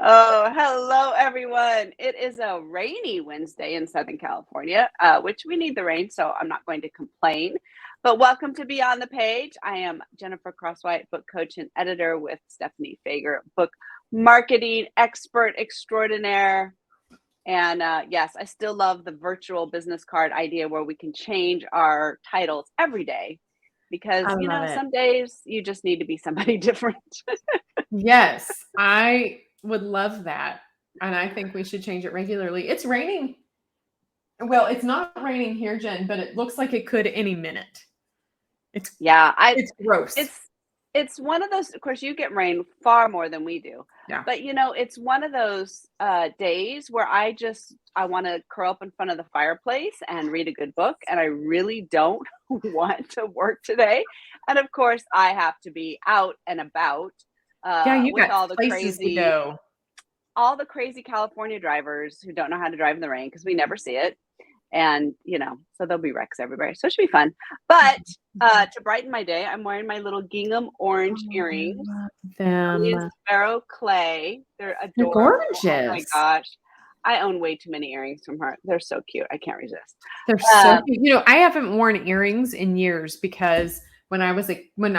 Oh, hello, everyone. It is a rainy Wednesday in Southern California, which we need the rain, so I'm not going to complain. But welcome to Beyond the Page. I am Jennifer Crosswhite, book coach and editor with Stephanie Fager, book marketing expert extraordinaire. And yes, I still love the virtual business card idea where we can change our titles every day because, I love it. some days you just need to be somebody different. Yes, I would love that. And I think we should change it regularly. It's raining. Well, it's not raining here, Jen, but it looks like it could any minute. It's Yeah, it's gross. it's it's one of those, of course, you get rain far more than we do. Yeah. But it's one of those days where I want to curl up in front of the fireplace and read a good book, and I really don't want to work today. And of course, I have to be out and about Yeah, you with got places to go. all the crazy California drivers who don't know how to drive in the rain because we never see it. And, so there'll be wrecks everywhere. So it should be fun. But to brighten my day, I'm wearing my little gingham orange Oh, I earrings. love Julian them. Sparrow Clay. They're They're adorable. Oh my gorgeous. gosh. I own way too many earrings from her. They're so cute. I can't resist. They're so Um, cute. I haven't worn earrings in years because when I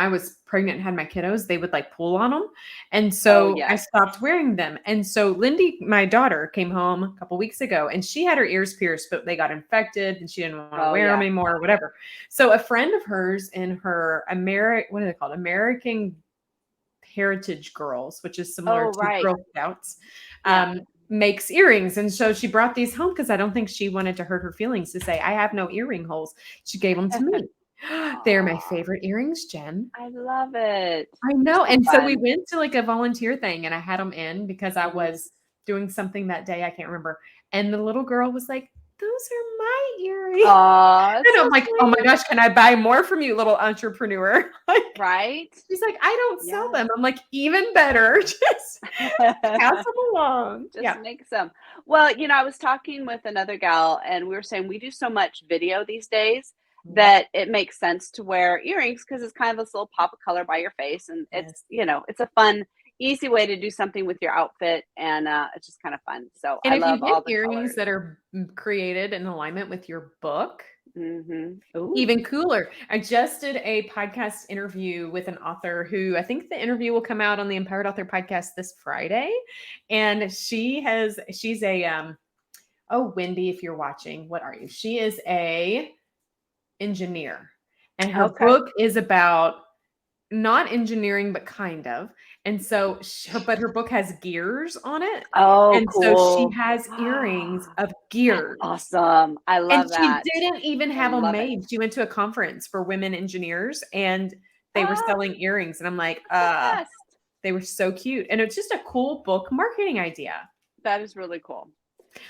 was pregnant and had my kiddos, they would like pull on them. And oh, so I yes. stopped wearing them. And so Lindy, my daughter, came home a couple weeks ago and she had her ears pierced, but they got infected and she didn't want to Oh, wear them yeah. anymore or whatever. So a friend of hers in her what are they called? American Heritage Girls, which is similar Oh, to right. Girl Scouts, Yeah. makes earrings. And so she brought these home because I don't think she wanted to hurt her feelings to say, I have no earring holes. She gave them to me. They're my Aw, favorite earrings, Jen. I love it. I They're know. so And so we fun. went to like a volunteer thing and I had them in because I Mhm. was doing something that day. I can't remember. And the little girl was like, those are my earrings. Aw, it's And so I'm like, oh my sweet. gosh, can I buy more from you, little entrepreneur? Like, Right? she's like, I don't sell Yes. them. I'm like, even better. Just pass them along. Just Yeah. make some. Well, I was talking with another gal and we were saying we do so much video these days Mm, that it makes sense to wear earrings because it's kind of this little pop of color by your face and yes. it's a fun, easy way to do something with your outfit and it's just kind of fun. So And I if you love get all the earrings colors. that are created in alignment with your book, Ooh. even cooler. I just did a podcast interview with an author who I think the interview will come out on the Empowered Author podcast this Friday. And she's a oh, Wendy, if you're watching, what are you? She is a engineer. And her Okay. book is about not engineering, but kind of. And so, but her book has gears on it. Oh, And so she cool. has earrings of That's gears. awesome. I And love she that. didn't even I have them love it. made. She went to a conference for women engineers and they were Ah, selling earrings. And I'm like, that's the best. they were so cute. And it's just a cool book marketing idea. That is really cool.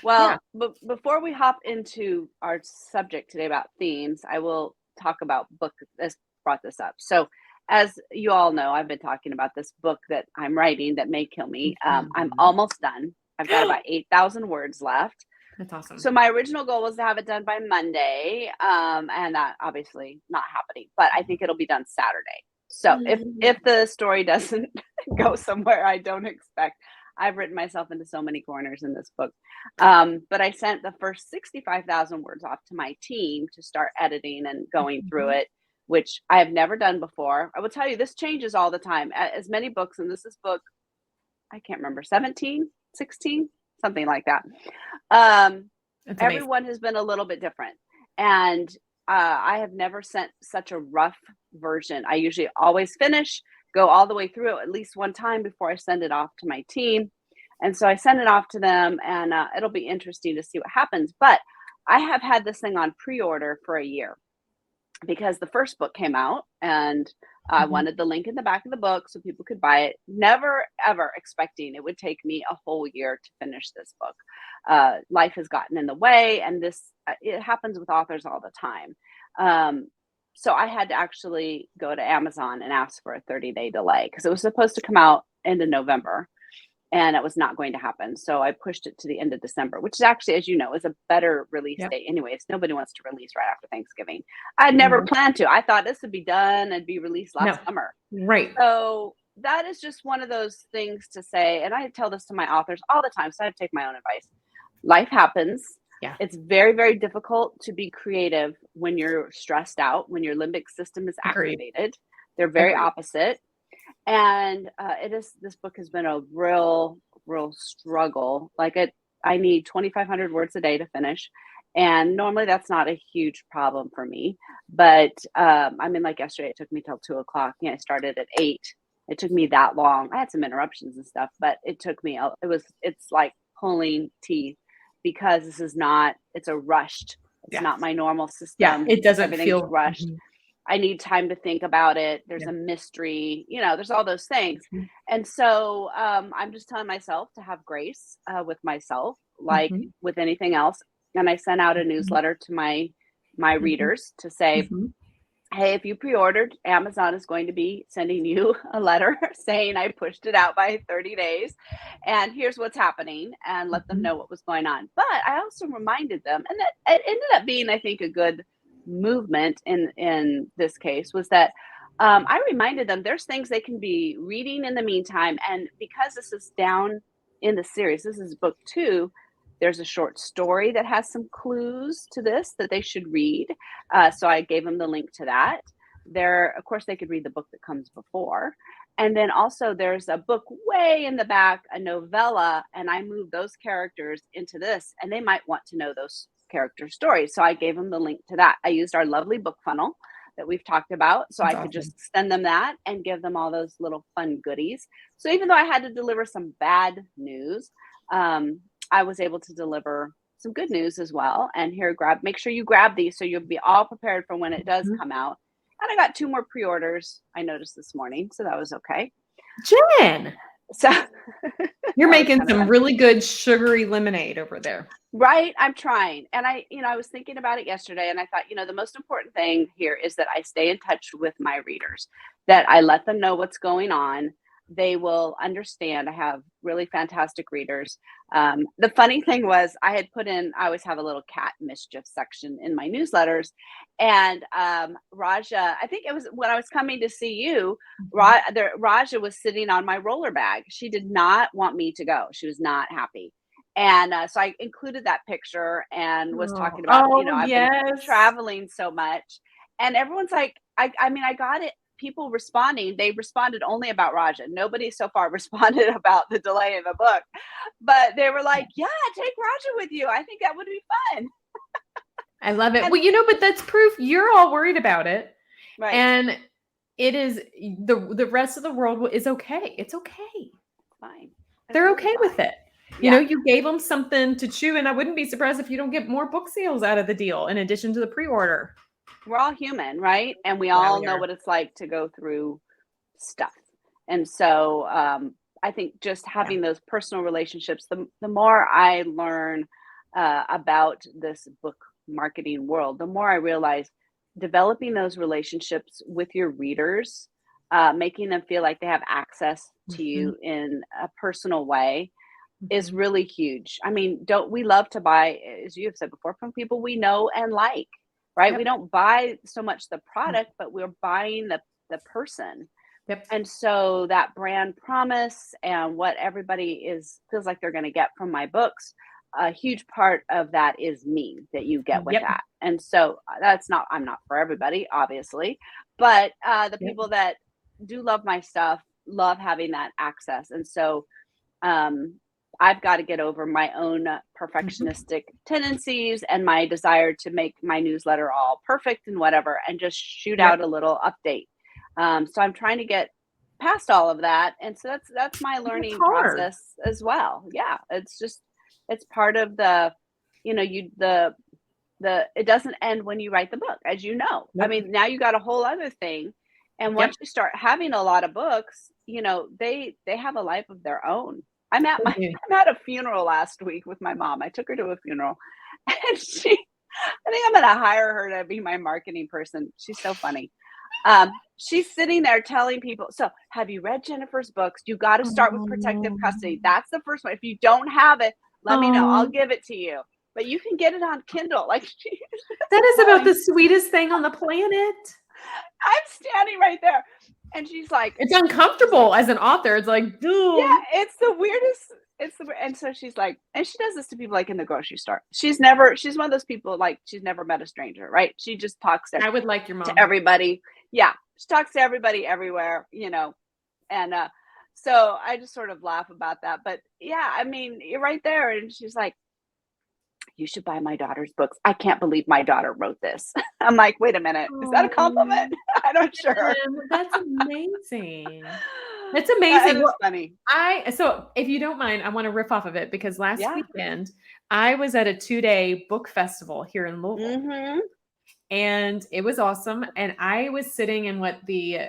Yeah. Well, before we hop into our subject today about themes, I will talk about book. This brought this up. So, as you all know, I've been talking about this book that I'm writing that may kill me. I'm Mhm. almost done. I've got about 8,000 words left. That's awesome. So my original goal was to have it done by Monday, and that obviously not happening. But I think it'll be done Saturday. So if the story doesn't go somewhere I don't expect, I've written myself into so many corners in this book. But I sent the first 65,000 words off to my team to start editing and going through Mhm. it, which I have never done before. I will tell you, this changes all the time. As many books, and this is book, I can't remember, 17, 16, something like that. Um, That's amazing. Everyone has been a little bit different. And I have never sent such a rough version. I usually always finish, go all the way through it at least one time before I send it off to my team. And so I send it off to them, and it'll be interesting to see what happens. But I have had this thing on pre order for a year because the first book came out and I Mhm. wanted the link in the back of the book so people could buy it. Never ever expecting it would take me a whole year to finish this book. Life has gotten in the way, and this it happens with authors all the time. Um, so I had to actually go to Amazon and ask for a 30-day delay because it was supposed to come out end of November and it was not going to happen. So I pushed it to the end of December, which is actually, as you know, is a better release Yep. date. Anyways, nobody wants to release right after Thanksgiving. I never No. planned to. I thought this would be done and be released No. last summer. Right. So that is just one of those things to say. And I tell this to my authors all the time. So I have to take my own advice. Life happens. Yeah. It's very, very difficult to be creative when you're stressed out, when your limbic system is Agreed. activated. They're very Agreed. opposite. And this book has been a real struggle. Like I need 2,500 words a day to finish. And normally that's not a huge problem for me. But I mean, like yesterday, it took me till 2:00. You know, I started at 8. It took me that long. I had some interruptions and stuff, but it took me, it's like pulling teeth because it's a rushed, it's not my normal system. Yeah, it doesn't Everything's feel rushed. I need time to think about it. There's Yeah. a mystery, there's all those things. Mhm. And so I'm just telling myself to have grace with myself, like Mhm. with anything else. And I sent out a newsletter to my readers to say, Mhm. hey, if you pre-ordered, Amazon is going to be sending you a letter saying I pushed it out by 30 days. And here's what's happening, and let them Mhm. know what was going on. But I also reminded them, and that it ended up being, I think, a good movement in this case, was that I reminded them there's things they can be reading in the meantime. And because this is down in the series, this is book 2, there's a short story that has some clues to this that they should read. So I gave them the link to that. Of course, they could read the book that comes before. And then also there's a book way in the back, a novella, and I moved those characters into this, and they might want to know those character stories. So I gave them the link to that. I used our lovely book funnel that we've talked about. So That's I could awesome. just send them that and give them all those little fun goodies. So even though I had to deliver some bad news, I was able to deliver some good news as well. And here, make sure you grab these so you'll be all prepared for when it does Mhm. come out. And I got 2 more pre-orders, I noticed this morning, so that was okay. Jen, So you're that was making kind of some fun. really good sugary lemonade over there. Right, I'm trying. And I was thinking about it yesterday, and I thought, the most important thing here is that I stay in touch with my readers, that I let them know what's going on. They will understand. I have really fantastic readers. The funny thing was, I always have a little cat mischief section in my newsletters. And Raja, I think it was when I was coming to see you, Raja was sitting on my roller bag. She did not want me to go. She was not happy. And so I included that picture and was talking about, I've been yes. traveling so much. And everyone's like, I mean, I got it. People responding, they responded only about Raja. Nobody so far responded about the delay in the book. But they were like, yeah, take Raja with you. I think that would be fun. I love it. And- Well, but that's proof you're all worried about it. Right. And it is the rest of the world is okay. It's okay. Fine. They're okay with it. Yeah. You gave them something to chew, and I wouldn't be surprised if you don't get more book sales out of the deal in addition to the pre-order. We're all human, right? And we all know what it's like to go through stuff. And so I think just having those personal relationships, the more I learn about this book marketing world, the more I realize developing those relationships with your readers, making them feel like they have access to you in a personal way is really huge. I mean, we love to buy, as you have said before, from people we know and like, right? Yep. We don't buy so much the product, but we're buying the person. Yep. And so that brand promise and what everybody feels like they're going to get from my books, a huge part of that is me that you get with that. And so I'm not for everybody, obviously, but the people that do love my stuff love having that access. And so I've got to get over my own perfectionistic tendencies and my desire to make my newsletter all perfect and whatever, and just shoot out a little update. So I'm trying to get past all of that. And so that's my learning process as well. Yeah. It's part of the, it doesn't end when you write the book, as you know. I mean, now you got a whole other thing. And once you start having a lot of books, they have a life of their own. I'm at a funeral last week with my mom. I took her to a funeral, and I think I'm going to hire her to be my marketing person. She's so funny. She's sitting there telling people, so have you read Jennifer's books? You got to start with protective custody. That's the first one. If you don't have it, let me know. I'll give it to you. But you can get it on Kindle. Like that is about the sweetest thing on the planet. I'm standing right there. And she's like, It's uncomfortable as an author. It's like, dude. yeah, it's the weirdest. And so she's like, and she does this to people like in the grocery store. She's one of those people like she's never met a stranger, right? She just talks I would like your to mom. everybody. Yeah, she talks to everybody everywhere, and so I just sort of laugh about that. But yeah, I mean, you're right there. And she's like, you should buy my daughter's books. I can't believe my daughter wrote this. I'm like, wait a minute, is that a compliment? I'm not sure. That's amazing. That's That amazing. is Well, funny. So if you don't mind, I want to riff off of it because last Yeah. weekend I was at a 2-day book festival here in Louisville. Mm-hmm. And it was awesome. And I was sitting in what the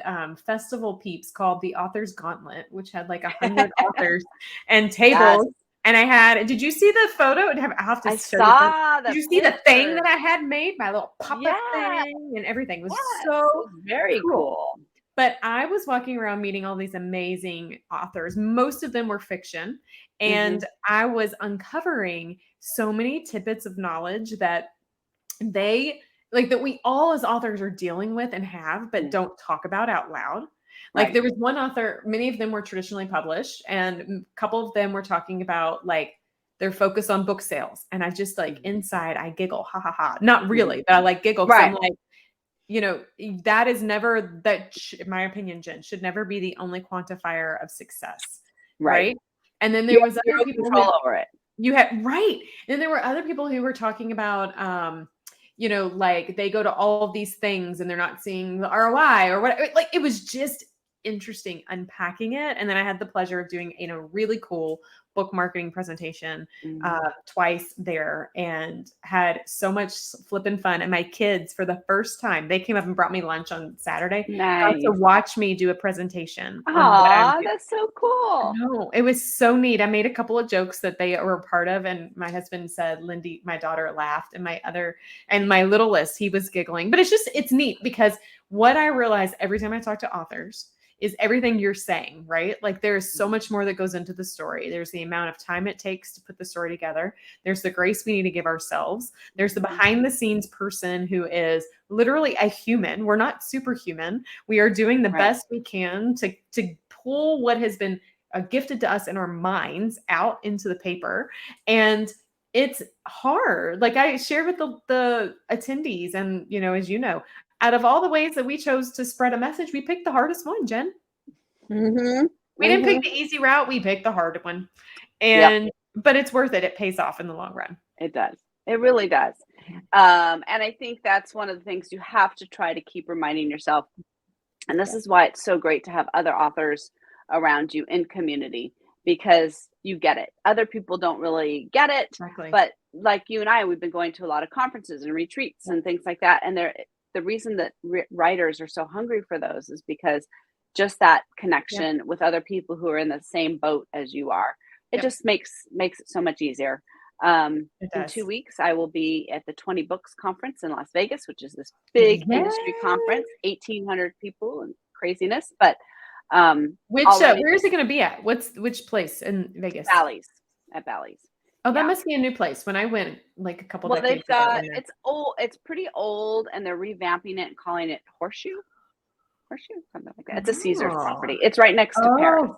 festival peeps called the Author's Gauntlet, which had like 100 authors and tables. Yes. And did you see the photo? I'll have to I show saw you. the Did you see the thing picture. that I had made? My little puppet Yeah. thing and everything. It was Yes, so it was very cool. But I was walking around meeting all these amazing authors. Most of them were fiction. And I was uncovering so many tidbits of knowledge that that we all as authors are dealing with and have, but don't talk about out loud. Like there was one author, many of them were traditionally published, and a couple of them were talking about like their focus on book sales. And I just like inside I giggle, ha ha ha. Not really, but I like giggle because I'm like, that is never in my opinion, Jen, should never be the only quantifier of success. Right. And then there was other people control over it. You had right. And there were other people who were talking about like they go to all of these things and they're not seeing the ROI or what. Like it was just interesting unpacking it. And then I had the pleasure of doing a really cool book marketing presentation twice there and had so much flipping fun. And my kids, for the first time, they came up and brought me lunch on Saturday to watch me do a presentation. Aw, that's so cool. No, it was so neat. I made a couple of jokes that they were a part of, and my husband said, Lindy, my daughter laughed, and my littlest, he was giggling. But it's neat because what I realize every time I talk to authors is everything you're saying, right? Like there's so much more that goes into the story. There's the amount of time it takes to put the story together. There's the grace we need to give ourselves. There's the behind the scenes person who is literally a human. We're not superhuman. We are doing the best we can to pull what has been gifted to us in our minds out into the paper. And it's hard. Like I shared with the attendees and, as you know, out of all the ways that we chose to spread a message, we picked the hardest one, Jen. We didn't pick the easy route. We picked the hard one. But it's worth it. It pays off in the long run. It does. It really does. And I think that's one of the things you have to try to keep reminding yourself. And this is why it's so great to have other authors around you in community, because you get it. Other people don't really get it. Exactly. But like you and I, we've been going to a lot of conferences and retreats and things like that. And the reason that writers are so hungry for those is because just that connection with other people who are in the same boat as you are, it just makes it so much easier. In 2 weeks, I will be at the 20 Books Conference in Las Vegas, which is this big industry conference, 1,800 people and craziness. But where is it going to be at? Which place in Vegas? Bally's. At Bally's. Oh, that must be a new place. When I went like a couple decades ago. It's old. It's pretty old, and they're revamping it and calling it Horseshoe, something like that. It's a Caesar's property. It's right next to Paris.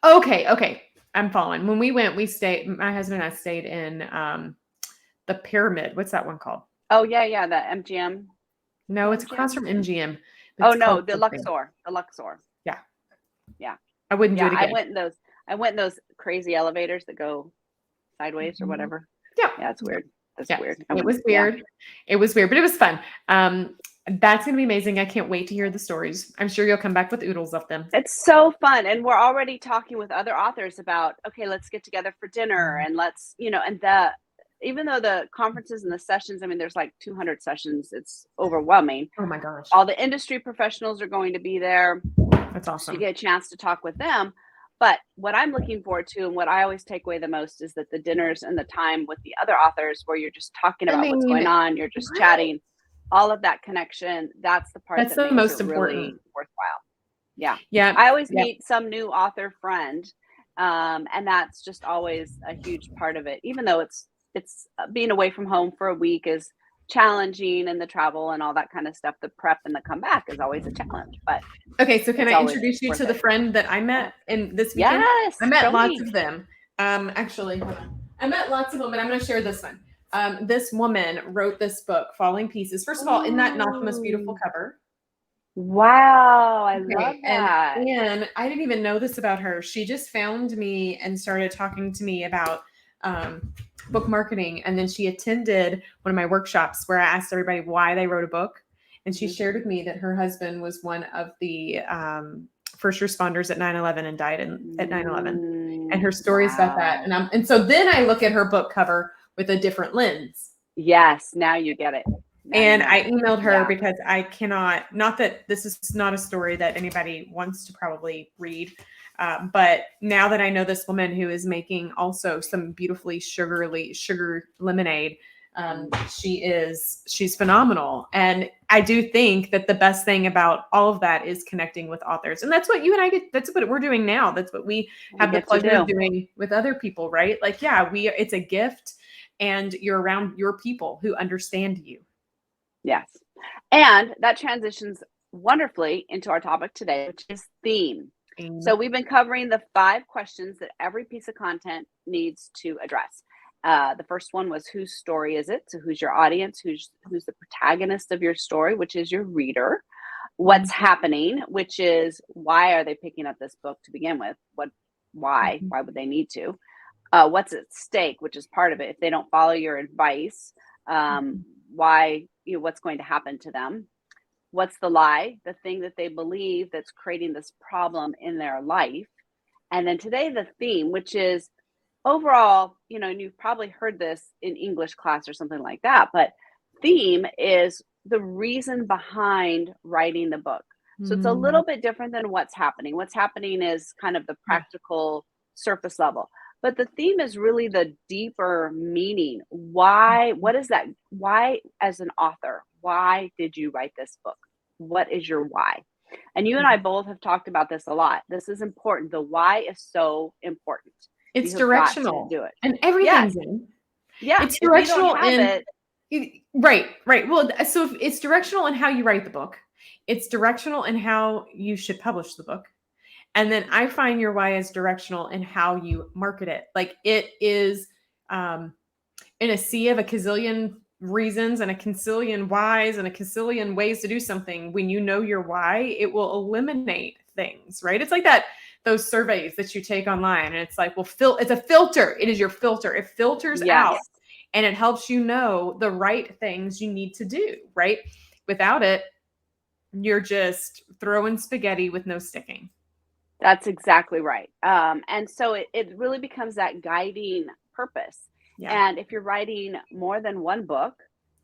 Okay. I'm following. When we went, my husband and I stayed in the Pyramid. What's that one called? Oh, yeah. The MGM. No, it's across from MGM. Oh, no, the Luxor. The Luxor. Yeah. I wouldn't do it again. I went in those crazy elevators that go sideways or whatever. Yeah, it's weird. That's weird. It was weird. Yeah. It was weird, but it was fun. That's going to be amazing. I can't wait to hear the stories. I'm sure you'll come back with oodles of them. It's so fun. And we're already talking with other authors about, okay, let's get together for dinner and let's, even though the conferences and the sessions, I mean, there's like 200 sessions, it's overwhelming. Oh my gosh. All the industry professionals are going to be there. That's awesome. You get a chance to talk with them. But what I'm looking forward to and what I always take away the most is that the dinners and the time with the other authors where you're just talking about what's going on, you're just chatting, all of that connection. That's the part that's the most important, really worthwhile. Yeah. I always meet some new author friend, and that's just always a huge part of it. Even though it's being away from home for a week is challenging, and the travel and all that kind of stuff. The prep and the comeback is always a challenge, but Okay, so can it's I always introduce you worth to the it. friend that I met in this weekend? Yes, I met show lots me. of them. Actually, hold on. I met lots of them, but I'm going to share this one. This woman wrote this book, Falling Pieces. First of all, isn't that not the most beautiful Ooh. cover? Wow, I love Okay, that. and I didn't even know this about her. She just found me and started talking to me about book marketing, and then she attended one of my workshops where I asked everybody why they wrote a book, and she Mhm. shared with me that her husband was one of the first responders at 9/11 and died at 9/11, and her stories about that. Wow. And so then I look at her book cover with a different lens. Yes, now you get it. Now you And know. I emailed her Yeah. because I cannot, not that this is not a story that anybody wants to probably read, but now that I know this woman who is making also some beautifully sugar lemonade, she's phenomenal. And I do think that the best thing about all of that is connecting with authors. And that's what you and I get, that's what we're doing now. That's what we We have the get to pleasure of do. doing with other people, right? Like, yeah, it's a gift, and you're around your people who understand you. Yes. And that transitions wonderfully into our topic today, which is theme. So we've been covering the 5 questions that every piece of content needs to address. The first one was, whose story is it? So who's your audience? Who's the protagonist of your story, which is your reader? What's happening, which is, why are they picking up this book to begin with? Why would they need to? What's at stake, which is part of it. If they don't follow your advice, why, what's going to happen to them? What's the lie, the thing that they believe that's creating this problem in their life? And then today, the theme, which is overall, and you've probably heard this in English class or something like that, but theme is the reason behind writing the book. So it's a little bit different than what's happening. What's happening is kind of the practical surface level. But the theme is really the deeper meaning. Why? What is that? Why, as an author, why did you write this book? What is your why? And you and I both have talked about this a lot. This is important. The why is so important. It's You have got to directional, do it. and Yes. everything's in. Yeah. It's If you directional don't have in it, right. Well, so if it's directional in how you write the book. It's directional in how you should publish the book. And then I find your why is directional in how you market it. Like, it is in a sea of a gazillion reasons and a gazillion whys and a gazillion ways to do something. When you know your why, it will eliminate things, right? It's like those surveys that you take online, and it's like, well, it's a filter. It is your filter. It filters out, yes, and it helps you know the right things you need to do, right? Without it, you're just throwing spaghetti with no sticking. that's exactly right. And so it really becomes that guiding purpose. Yeah. And if you're writing more than one book,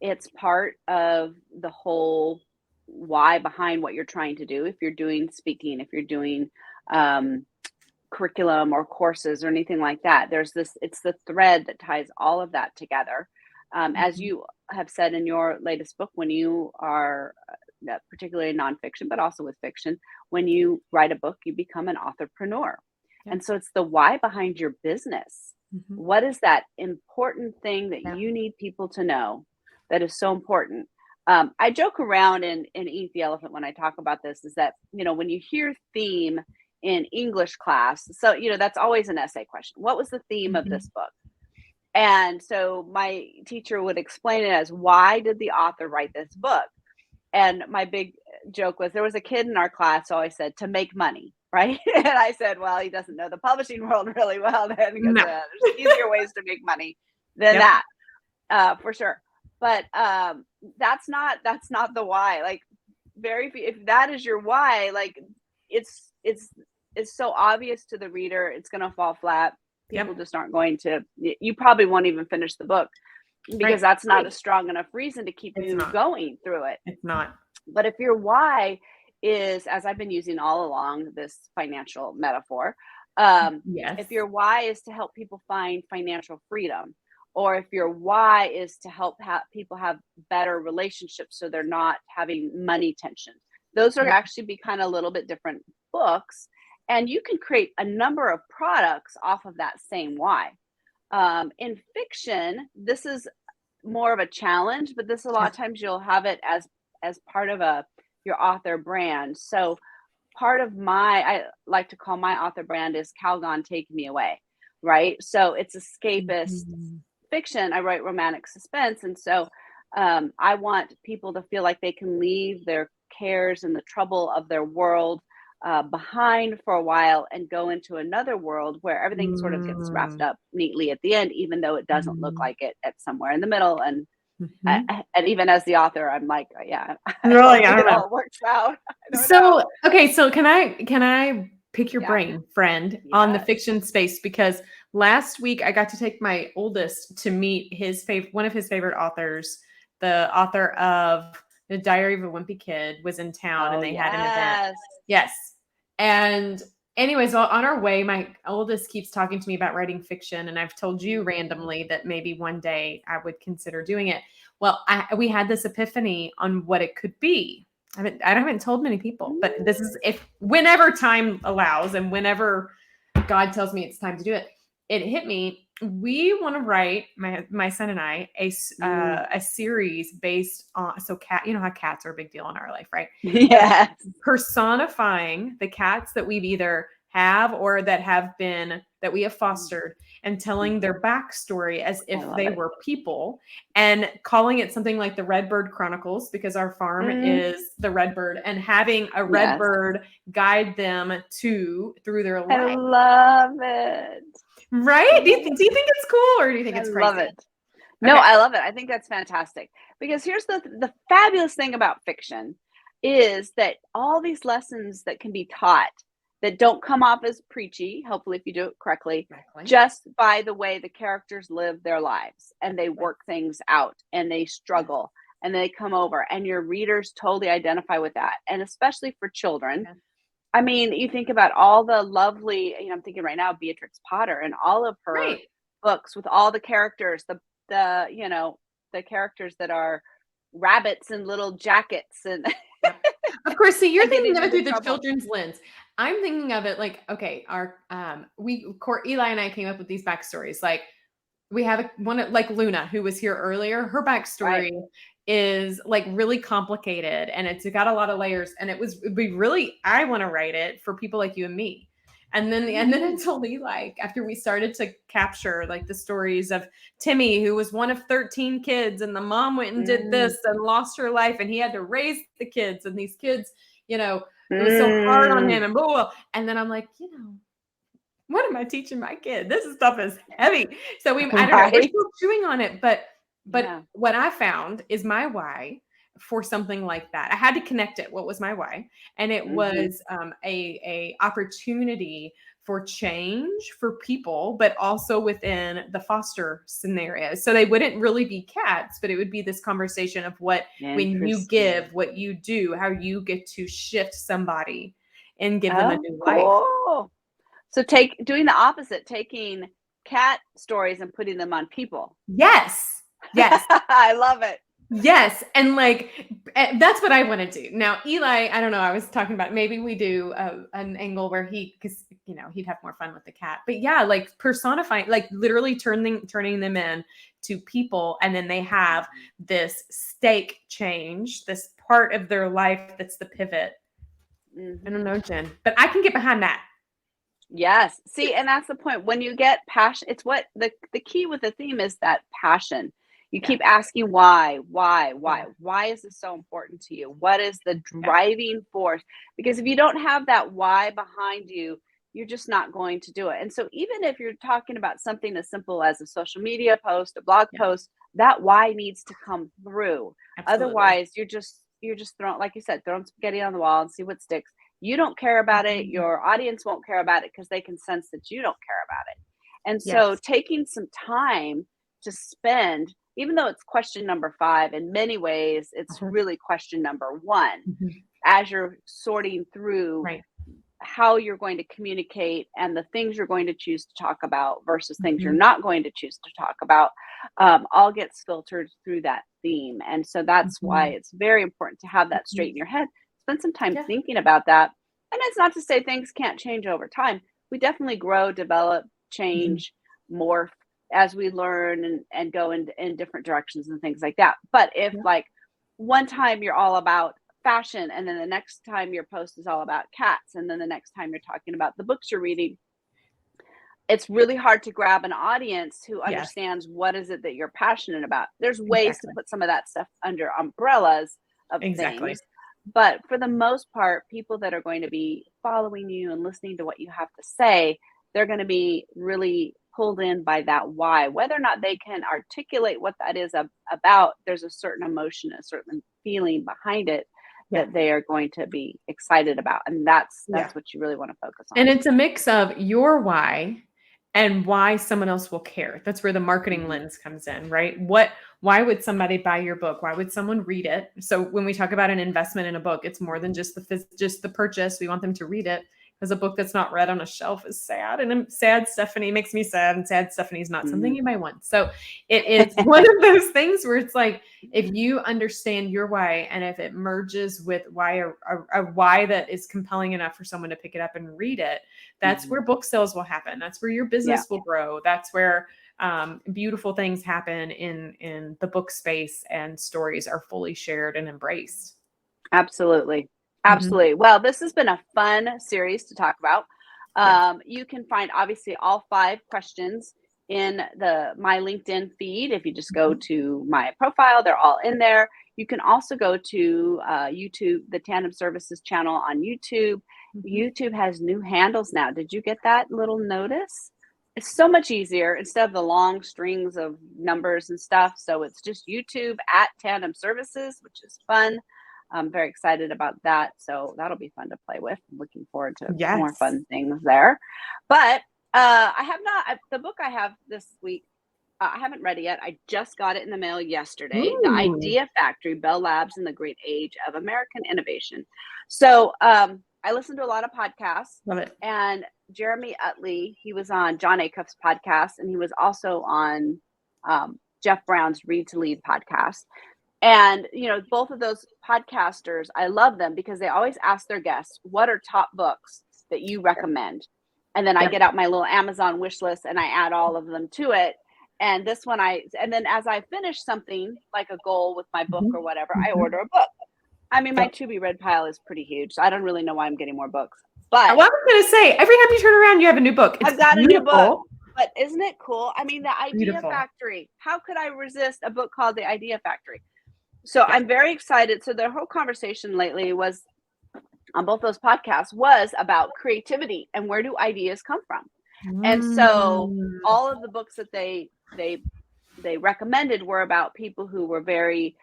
it's part of the whole why behind what you're trying to do. If you're doing speaking, if you're doing curriculum or courses or anything like that, it's the thread that ties all of that together. As you have said in your latest book, when you are particularly nonfiction, but also with fiction, when you write a book, you become an authorpreneur. Yeah. And so it's the why behind your business. What is that important thing that you need people to know that is so important? I joke around in Eat the Elephant when I talk about this, is that, when you hear theme in English class, so, that's always an essay question. What was the theme of this book? And so my teacher would explain it as, why did the author write this book? And my big joke was, there was a kid in our class who always said, to make money, right? And I said, well, he doesn't know the publishing world really well then, because No. there's easier ways to make money than Yep. that, for sure. But that's not the why. Like, if that is your why, like, it's so obvious to the reader, it's going to fall flat. People just aren't going to. You probably won't even finish the book, because that's not a strong enough reason to keep you going through it. It's not. But if your why is, as I've been using all along, this financial metaphor, Yes. if your why is to help people find financial freedom, or if your why is to help people have better relationships so they're not having money tension, those are actually be kind of a little bit different books. And you can create a number of products off of that same why. In fiction, this is more of a challenge, but this a lot of times you'll have it as part of your author brand. So part of I like to call my author brand is Calgon Take Me Away, right? So it's escapist fiction. I write romantic suspense, and so I want people to feel like they can leave their cares and the trouble of their world behind for a while and go into another world where everything sort of gets wrapped up neatly at the end, even though it doesn't look like it at somewhere in the middle. And and even as the author, I'm like, yeah, really, I don't know. It all works out. So, okay, so can I pick your brain, friend, on the fiction space? Because last week I got to take my oldest to meet one of his favorite authors. The author of The Diary of a Wimpy Kid was in town, and they had an event. Yes. And anyways, on our way, my oldest keeps talking to me about writing fiction, and I've told you randomly that maybe one day I would consider doing it. Well, we had this epiphany on what it could be. I haven't told many people, but this is whenever time allows and whenever God tells me it's time to do it, it hit me. We want to write, my son and I, a series based on, cat, you know how cats are a big deal in our life, right? Yes. Personifying the cats that we've either have or that we have fostered, and telling their backstory as if they were people, and calling it something like the Redbird Chronicles, because our farm is the Redbird, and having a Redbird guide them through their life. I love it. Right? Do you think it's cool, or do you think it's crazy? I love it. No, I love it. I think that's fantastic, because here's the fabulous thing about fiction is that all these lessons that can be taught that don't come off as preachy, hopefully if you do it correctly, just by the way the characters live their lives, and they work things out, and they struggle, and they come over, and your readers totally identify with that. And especially for children, I mean, you think about all the lovely, I'm thinking right now, Beatrix Potter and all of her books with all the characters, the characters that are rabbits and little jackets. And of course, see, you're thinking of it through the children's lens. I'm thinking of it like, okay, Eli and I came up with these backstories. Like, we have one like Luna, who was here earlier. Her backstory is like really complicated, and it's got a lot of layers. And I want to write it for people like you and me. And then I told Eli, after we started to capture like the stories of Timmy, who was one of 13 kids, and the mom went and did this and lost her life, and he had to raise the kids, and these kids, it was so hard on him, and blah, blah, blah. And then I'm like, what am I teaching my kid? This stuff is heavy. So I don't know, we're still chewing on it, but what I found is my why for something like that. I had to connect it. What was my why? And it was a opportunity for change for people, but also within the foster scenario. So they wouldn't really be cats, but it would be this conversation of when you give, what you do, how you get to shift somebody and give them a new life. So doing the opposite, taking cat stories and putting them on people. Yes. I love it. Yes. And like, that's what I want to do. Now, Eli, I don't know. I was talking about maybe we do an angle where because he'd have more fun with the cat, but yeah, like personifying, like literally turning them in to people. And then they have this stake change, this part of their life. That's the pivot. I don't know, Jen, but I can get behind that. Yes. See, and that's the point. When you get passion, it's what the key with the theme is, that passion. You keep asking why is this so important to you? What is the driving force? Because if you don't have that why behind you, you're just not going to do it. And so even if you're talking about something as simple as a social media post, a blog post, that why needs to come through. Absolutely. Otherwise, you're just throwing, like you said, throwing spaghetti on the wall and see what sticks. You don't care about it. Your audience won't care about it because they can sense that you don't care about it. And so taking some time to spend, even though it's question number 5, in many ways, it's really question number 1 as you're sorting through how you're going to communicate and the things you're going to choose to talk about versus things you're not going to choose to talk about, all gets filtered through that theme. And so that's why it's very important to have that straight in your head. Spend some time thinking about that. And it's not to say things can't change over time. We definitely grow, develop, change, morph. as we learn and go in different directions and things like that. But if Yeah. like one time you're all about fashion, and then the next time your post is all about cats, and then the next time you're talking about the books you're reading, it's really hard to grab an audience who Yes, understands what is it that you're passionate about. There's ways to exactly. put some of that stuff under umbrellas of Exactly. things, but for the most part, people that are going to be following you and listening to what you have to say, they're going to be really pulled in by that why. Whether or not they can articulate what that is about, there's a certain emotion, a certain feeling behind it Yeah. that they are going to be excited about, and that's Yeah. what you really want to focus on. And it's a mix of your why and why someone else will care. That's where the marketing Mhm. lens comes in, right? Why would somebody buy your book? Why would someone read it? So when we talk about an investment in a book, it's more than just the purchase. We want them to read it, because a book that's not read on a shelf is sad, and sad Stephanie makes me sad, and sad Stephanie is not something Mhm. you might want. So it is one of those things where it's like, if you understand your why, and if it merges with a why that is compelling enough for someone to pick it up and read it, that's Mhm. where book sales will happen. That's where your Yeah. business will grow. That's where beautiful things happen in the book space, and stories are fully shared and embraced. Absolutely. Mhm. Absolutely. Well, this has been a fun series to talk about. Yes. You can find obviously all 5 questions in my LinkedIn feed. If you just go Mhm. to my profile, they're all in there. You can also go to YouTube, the Tandem Services channel on YouTube. Mhm. YouTube has new handles now. Did you get that little notice? It's so much easier instead of the long strings of numbers and stuff. So it's just YouTube at Tandem Services, which is fun. I'm very excited about that. So that'll be fun to play with. I'm looking forward to more Yes. fun things there. But I have not, the book I have this week, I haven't read it yet. I just got it in the mail yesterday. The Ooh, Idea Factory, Bell Labs and the Great Age of American Innovation. So I listen to a lot of podcasts, love it. and Jeremy Utley, he was on John Acuff's podcast, and he was also on Jeff Brown's Read to Lead podcast. And, both of those podcasters, I love them because they always ask their guests, what are top books that you recommend? And then I Yep. get out my little Amazon wish list and I add all of them to it. And this one and then as I finish something like a goal with my book or Mhm. whatever, I Mhm. order a book. I mean, my Yep. to be read pile is pretty huge. So I don't really know why I'm getting more books, Well, I but was going to say, every time you turn around, you have a new book. It's I've got a new book. beautiful. But isn't it cool? I mean, the Idea Beautiful. Factory. How could I resist a book called The Idea Factory? So Yeah. I'm very excited. So the whole conversation lately was on both those podcasts was about creativity and where do ideas come from. And so Mm. all of the books that they recommended were about people who were very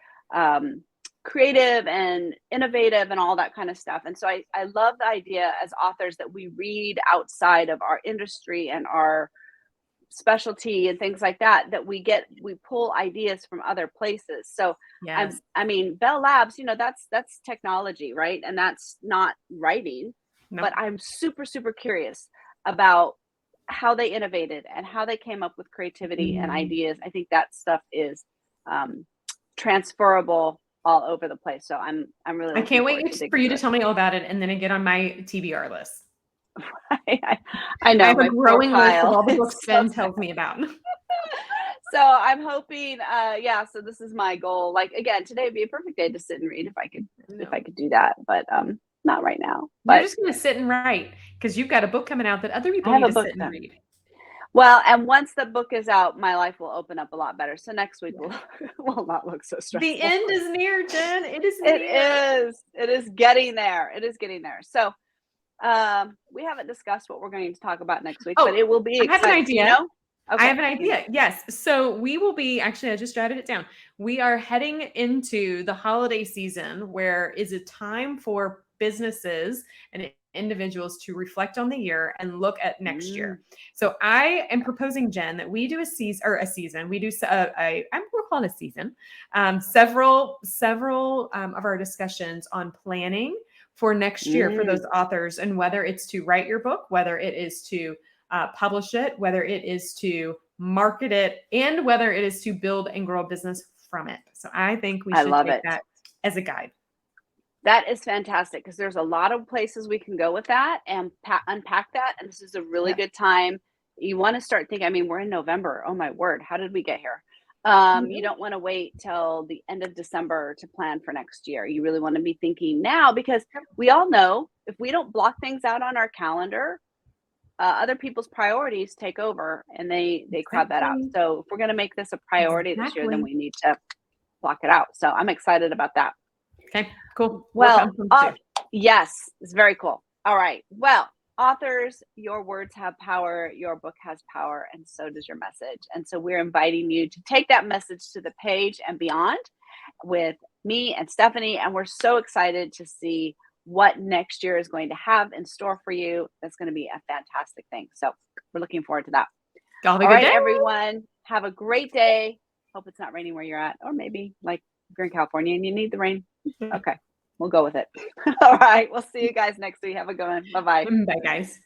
creative and innovative and all that kind of stuff. And so I love the idea as authors that we read outside of our industry and our specialty and things like that, that we pull ideas from other places. So Yes. I mean, Bell Labs, that's technology, right? And that's not writing. No. But I'm super, super curious about how they innovated and how they came up with creativity and ideas. I think that stuff is transferable all over the place. So I'm really I looking can't forward wait to for digging you through to it. tell me all about it, and then I get on my TBR list. I I know have a my poor growing list of pile. all the It's books so Ben tells me about. So I'm hoping, so this is my goal. Like again, today would be a perfect day to sit and read if I No. could do that, but not right now. You're But just going to sit and write because you've got a book coming out that other I people have need a to book sit and done. read. Well, and once the book is out, my life will open up a lot better. So next week will not look so stressful. The end is near, Jen. It is It near. is. It is getting there. It is getting there. So we haven't discussed what we're going to talk about next week, but Oh, it will be I have an exciting. idea. I Okay. have an idea. Yes. So we will be actually, I just jotted it down. We are heading into the holiday season where is a time for businesses and individuals to reflect on the year and look at next year. So I am proposing, Jen, that we do a season. We do we'll call it a season. Several of our discussions on planning for next year for those authors, and whether it's to write your book, whether it is to publish it, whether it is to market it, and whether it is to build and grow a business from it. So I think we I should love take it. that as a guide. That is fantastic because there's a lot of places we can go with that and unpack that. And this is a really good time you want to start thinking, I mean, we're in November. Oh my word, how did we get here? You don't want to wait till the end of December to plan for next year. You really want to be thinking now, because we all know if we don't block things out on our calendar, other people's priorities take over and they crowd that out. Exactly. So if we're going to make this a priority this year, then Exactly. we need to block it out. So I'm excited about that. Okay, cool. Well, Work on some too. yes, it's very cool. All right. Well, authors, your words have power, your book has power, and so does your message. And so we're inviting you to take that message to the page and beyond with me and Stephanie. And we're so excited to see what next year is going to have in store for you. That's going to be a fantastic thing. So we're looking forward to that. Y'all have a All good right, day. everyone. Have a great day. Hope it's not raining where you're at, or maybe like you're in California and you need the rain. Okay, we'll go with it. All right, we'll see you guys next week. Have a good one. Bye-bye. Bye, guys.